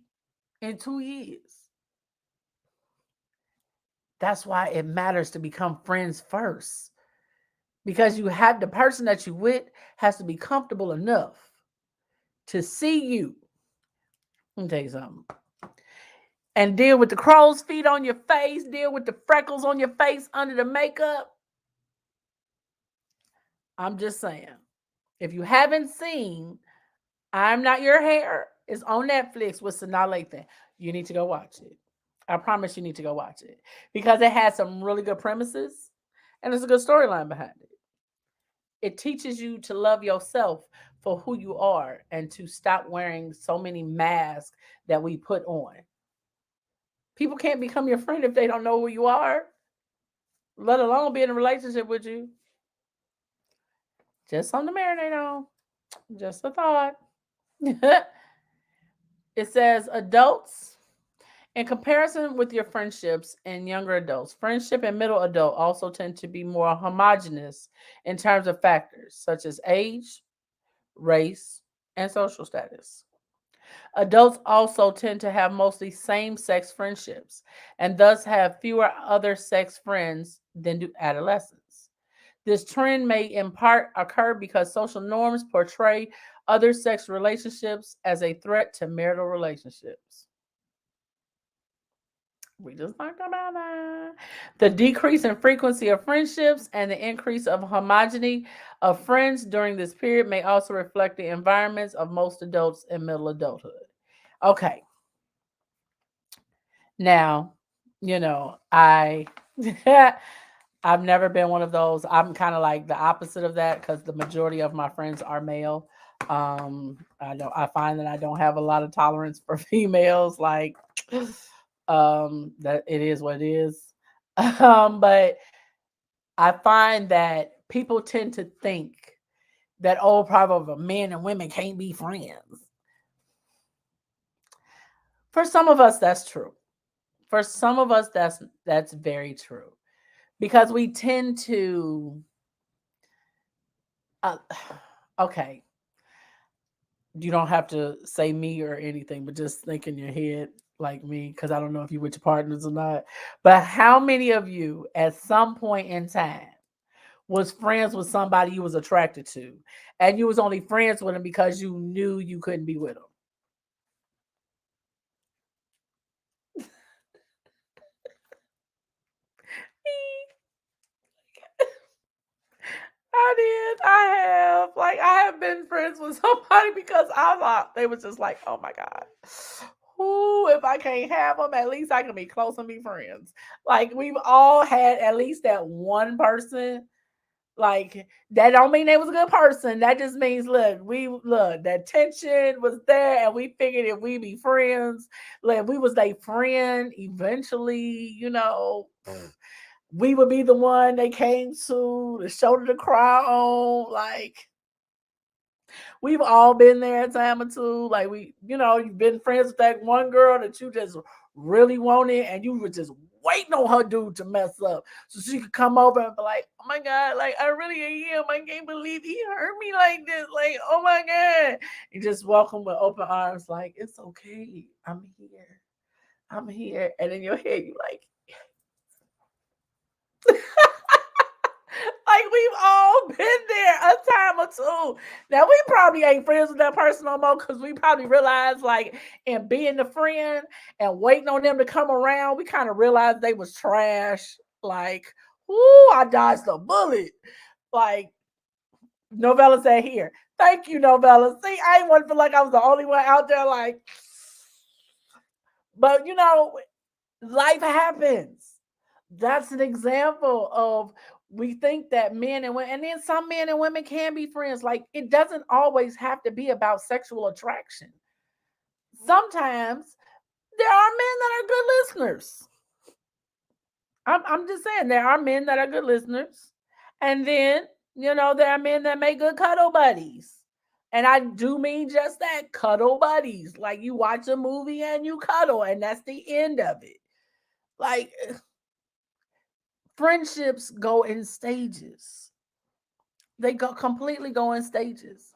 in 2 years. That's why it matters to become friends first. Because you have the person that you with has to be comfortable enough to see you. Let me tell you something. And deal with the crow's feet on your face, deal with the freckles on your face under the makeup. I'm just saying. If you haven't seen I'm Not Your Hair, it's on Netflix with Sanaa Lathan. You need to go watch it. I promise you need to go watch it. Because it has some really good premises and there's a good storyline behind it. It teaches you to love yourself for who you are and to stop wearing so many masks that we put on. People can't become your friend if they don't know who you are, let alone be in a relationship with you. Just something to marinate on. Just a thought. It says adults, in comparison with your friendships and younger adults, friendship and middle adult also tend to be more homogenous in terms of factors such as age, race, and social status. Adults also tend to have mostly same sex friendships and thus have fewer other sex friends than do adolescents. This trend may in part occur because social norms portray other sex relationships as a threat to marital relationships. We just talked about that. The decrease in frequency of friendships and the increase of homogeneity of friends during this period may also reflect the environments of most adults in middle adulthood. Okay. Now, I I've never been one of those. I'm kind of like the opposite of that because the majority of my friends are male. I find that I don't have a lot of tolerance for females. Like, that it is what it is. But I find that people tend to think that probably men and women can't be friends. For some of us, that's true. For some of us, that's very true because we tend to. Uh, okay, you don't have to say me or anything, but just think in your head like me, because I don't know if you with your partners or not. But how many of you at some point in time was friends with somebody you was attracted to, and you was only friends with them because you knew you couldn't be with them? I did. I have. Like, I have been friends with somebody because I thought they was just like, oh my God. Ooh, if I can't have them, at least I can be close and be friends. Like, we've all had at least that one person. Like, that don't mean they was a good person. That just means, look, that tension was there, and we figured if we be friends, like, we was their friend eventually, we would be the one they came to, the shoulder to cry on. Like, we've all been there a time or two. Like, you've been friends with that one girl that you just really wanted, and you were just waiting on her dude to mess up so she could come over and be like, oh my God, like, I really hate him. I can't believe he hurt me like this. Like, oh my God. You just welcome with open arms, like, it's okay. I'm here. I'm here. And in your head, you like, like, we've all been there a time or two. Now, we probably ain't friends with that person no more because we probably realized, like, in being the friend and waiting on them to come around, we kind of realized they was trash. Like, ooh, I dodged a bullet. Like, Novella said, here. Thank you, Novella. See, I ain't want to feel like I was the only one out there, like, but life happens. That's an example of, we think that men and women, and then some men and women can be friends. Like, it doesn't always have to be about sexual attraction. Sometimes there are men that are good listeners. I'm just saying, there are men that are good listeners. And then, there are men that make good cuddle buddies. And I do mean just that, cuddle buddies. Like, you watch a movie and you cuddle, and that's the end of it. Like, friendships go in stages. They completely go in stages.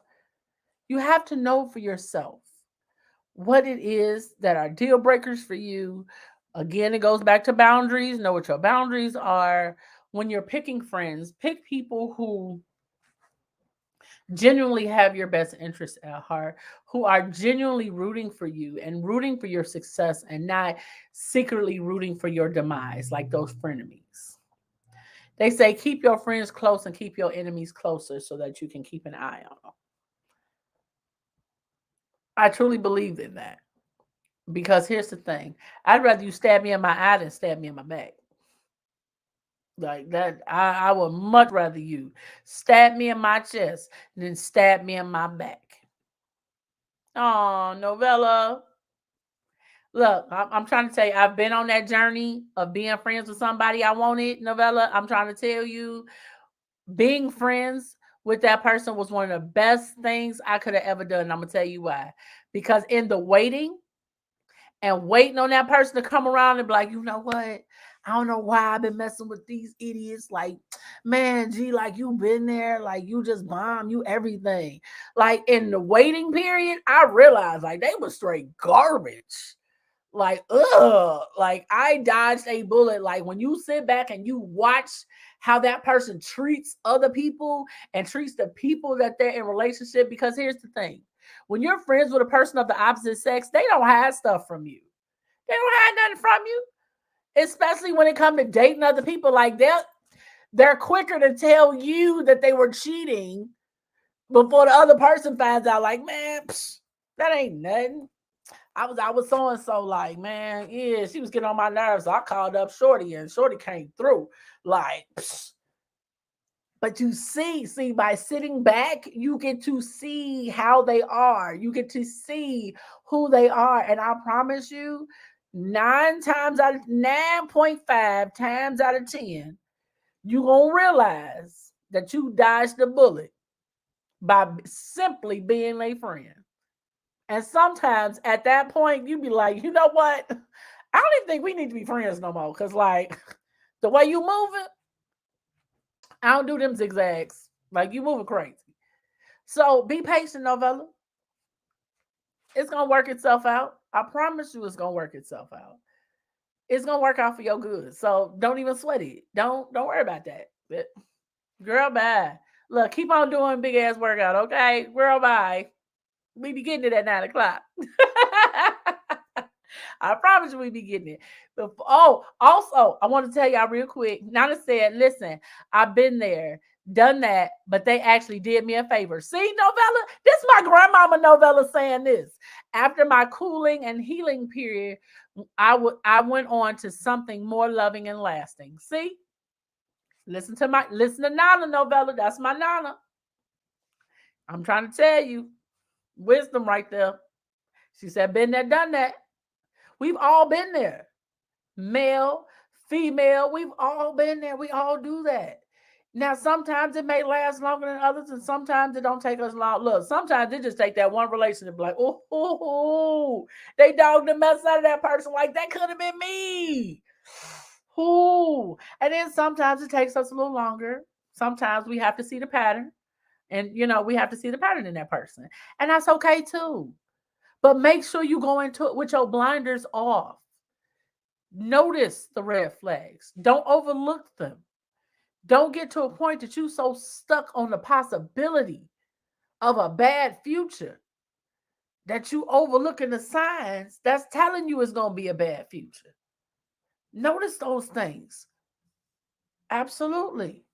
You have to know for yourself what it is that are deal breakers for you. Again, it goes back to boundaries. Know what your boundaries are. When you're picking friends, pick people who genuinely have your best interests at heart, who are genuinely rooting for you and rooting for your success, and not secretly rooting for your demise, like those frenemies. They say keep your friends close and keep your enemies closer so that you can keep an eye on them. I truly believe in that. Because here's the thing, I'd rather you stab me in my eye than stab me in my back. Like that, I would much rather you stab me in my chest than stab me in my back. Oh, Novella. Look, I'm trying to tell you, I've been on that journey of being friends with somebody I wanted, Novella. I'm trying to tell you, being friends with that person was one of the best things I could have ever done. And I'm gonna tell you why. Because in the waiting on that person to come around and be like, you know what? I don't know why I've been messing with these idiots. Like, man, gee, like, you been there, like, you just bomb, you everything. Like, in the waiting period, I realized like they was straight garbage. Like, like, I dodged a bullet. Like, when you sit back and you watch how that person treats other people and treats the people that they're in relationship, because here's the thing, when you're friends with a person of the opposite sex, they don't hide stuff from you. They don't hide nothing from you, especially when it comes to dating other people. Like, they're quicker to tell you that they were cheating before the other person finds out. Like, man, that ain't nothing. I was so and so like, man, yeah, she was getting on my nerves. So I called up Shorty and Shorty came through. Like, psh. But you see, by sitting back, you get to see how they are. You get to see who they are. And I promise you, 9.5 times out of 10, you gonna realize that you dodged the bullet by simply being a friend. And sometimes at that point, you be like, you know what? I don't even think we need to be friends no more. Cause like the way you moving, I don't do them zigzags. Like you moving crazy. So be patient, Novella. It's gonna work itself out. I promise you, it's gonna work itself out. It's gonna work out for your good. So don't even sweat it. Don't worry about that. Girl, bye. Look, keep on doing big ass workout, okay? Girl, bye. We be getting it at 9 o'clock. I promise you we be getting it. Oh, also, I want to tell y'all real quick. Nana said, listen, I've been there, done that, but they actually did me a favor. See, Novella? This is my grandmama Novella saying this. After my cooling and healing period, I went on to something more loving and lasting. See? Listen to Nana Novella. That's my Nana. I'm trying to tell you. Wisdom right there. She said, been there, done that. We've all been there. Male, female, we've all been there. We all do that. Now, sometimes it may last longer than others, and sometimes it don't take us long. Look, sometimes it just take that one relationship, like, oh, they dogged the mess out of that person. Like, that could have been me. Ooh. And then sometimes it takes us a little longer. Sometimes we have to see the pattern. And, we have to see the pattern in that person. And that's okay too. But make sure you go into it with your blinders off. Notice the red flags. Don't overlook them. Don't get to a point that you so stuck on the possibility of a bad future that you overlooking the signs that's telling you it's going to be a bad future. Notice those things. Absolutely.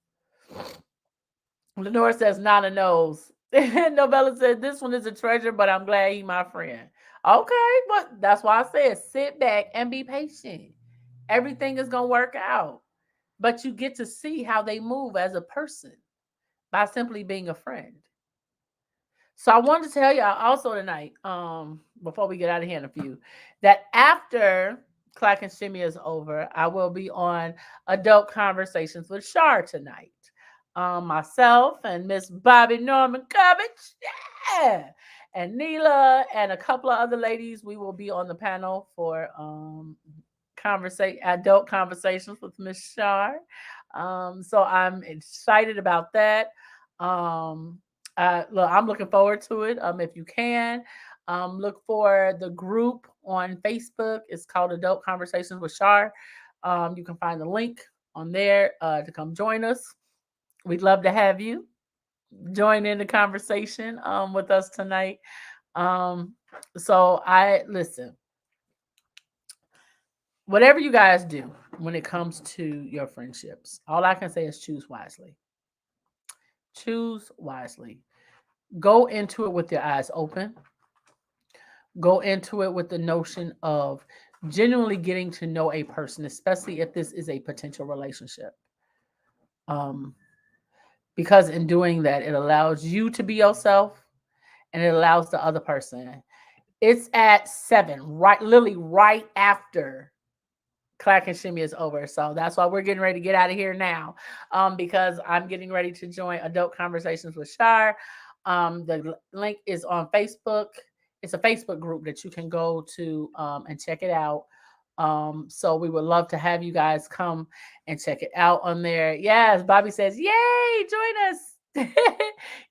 Lenore says, Nana knows. Novella said, this one is a treasure, but I'm glad he my friend. Okay, but that's why I said sit back and be patient. Everything is going to work out. But you get to see how they move as a person by simply being a friend. So I wanted to tell y'all also tonight, before we get out of here in a few, that after Clack and Shimmy is over, I will be on Adult Conversations with Shar tonight. Myself and Miss Bobby Norman Cubbage, yeah, and Neela and a couple of other ladies. We will be on the panel for adult conversations with Miss Shar. So I'm excited about that. Um, look, I'm looking forward to it. If you can, look for the group on Facebook. It's called Adult Conversations with Shar. You can find the link on there to come join us. We'd love to have you join in the conversation with us tonight. Um, so I listen. Whatever you guys do when it comes to your friendships, all I can say is choose wisely. Choose wisely. Go into it with your eyes open. Go into it with the notion of genuinely getting to know a person, especially if this is a potential relationship. Um, because in doing that, it allows you to be yourself and it allows the other person. It's at 7, right, literally right after Clack and Shimmy is over. So that's why we're getting ready to get out of here now. Because I'm getting ready to join Adult Conversations with Shar. The link is on Facebook. It's a Facebook group that you can go to and check it out. So we would love to have you guys come and check it out on there. Yes, Bobby says, yay, join us.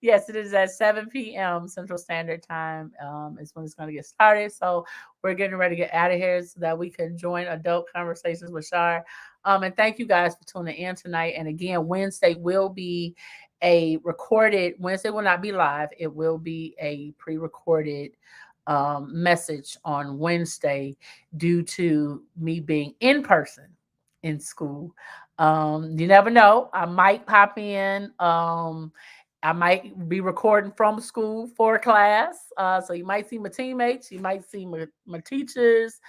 Yes, it is at 7 p.m. Central Standard Time. Is when it's going to get started. So we're getting ready to get out of here so that we can join Adult Conversations with Shar. And thank you guys for tuning in tonight. And again, Wednesday will be a recorded, Wednesday will not be live. It will be a pre-recorded message on Wednesday due to me being in person in school. You never know. I might pop in I might be recording from school for a class. So you might see my teammates, you might see my teachers.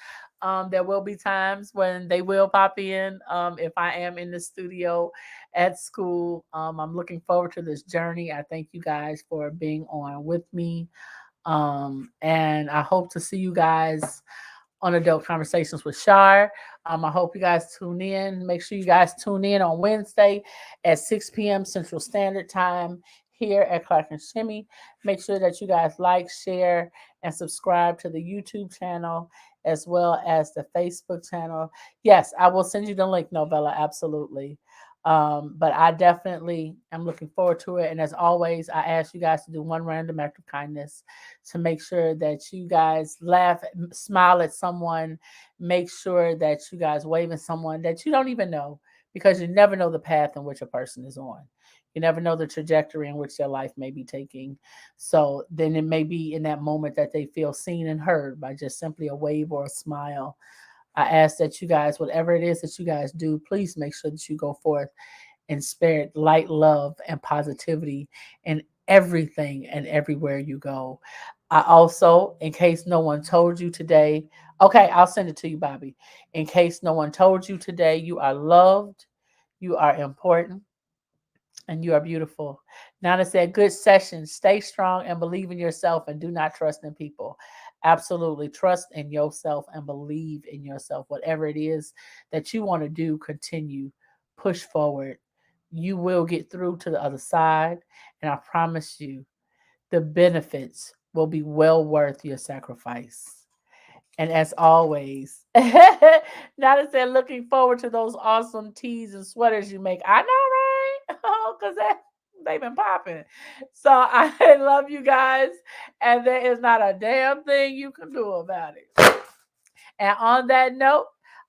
There will be times when they will pop in if I am in the studio at school. I'm looking forward to this journey. I thank you guys for being on with me. And I hope to see you guys on Adult Conversations with Shar. I hope you guys tune in. Make sure you guys tune in on Wednesday at 6 p.m. Central Standard Time here at Clark and Shimmy. Make sure that you guys like, share, and subscribe to the YouTube channel as well as the Facebook channel. Yes, I will send you the link, Novella, absolutely. But I definitely am looking forward to it. And as always, I ask you guys to do one random act of kindness to make sure that you guys laugh, smile at someone, make sure that you guys wave at someone that you don't even know, because you never know the path in which a person is on. You never know the trajectory in which their life may be taking. So then it may be in that moment that they feel seen and heard by just simply a wave or a smile. I ask that you guys, whatever it is that you guys do, please make sure that you go forth and spirit, light, love, and positivity in everything and everywhere you go. I also, in case no one told you today, okay, I'll send it to you, Bobby. In case no one told you today, you are loved, you are important, and you are beautiful. Nana said, good session. Stay strong and believe in yourself and do not trust in people. Absolutely. Trust in yourself and believe in yourself. Whatever it is that you want to do, continue. Push forward. You will get through to the other side. And I promise you, the benefits will be well worth your sacrifice. And as always, Nana said, looking forward to those awesome tees and sweaters you make. I know, right? Oh, because they've been popping. So I love you guys. And there is not a damn thing you can do about it. And on that note,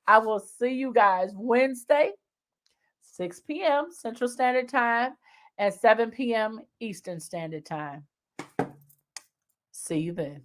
I will see you guys Wednesday, 6 p.m. Central Standard Time and 7 p.m. Eastern Standard Time. See you then.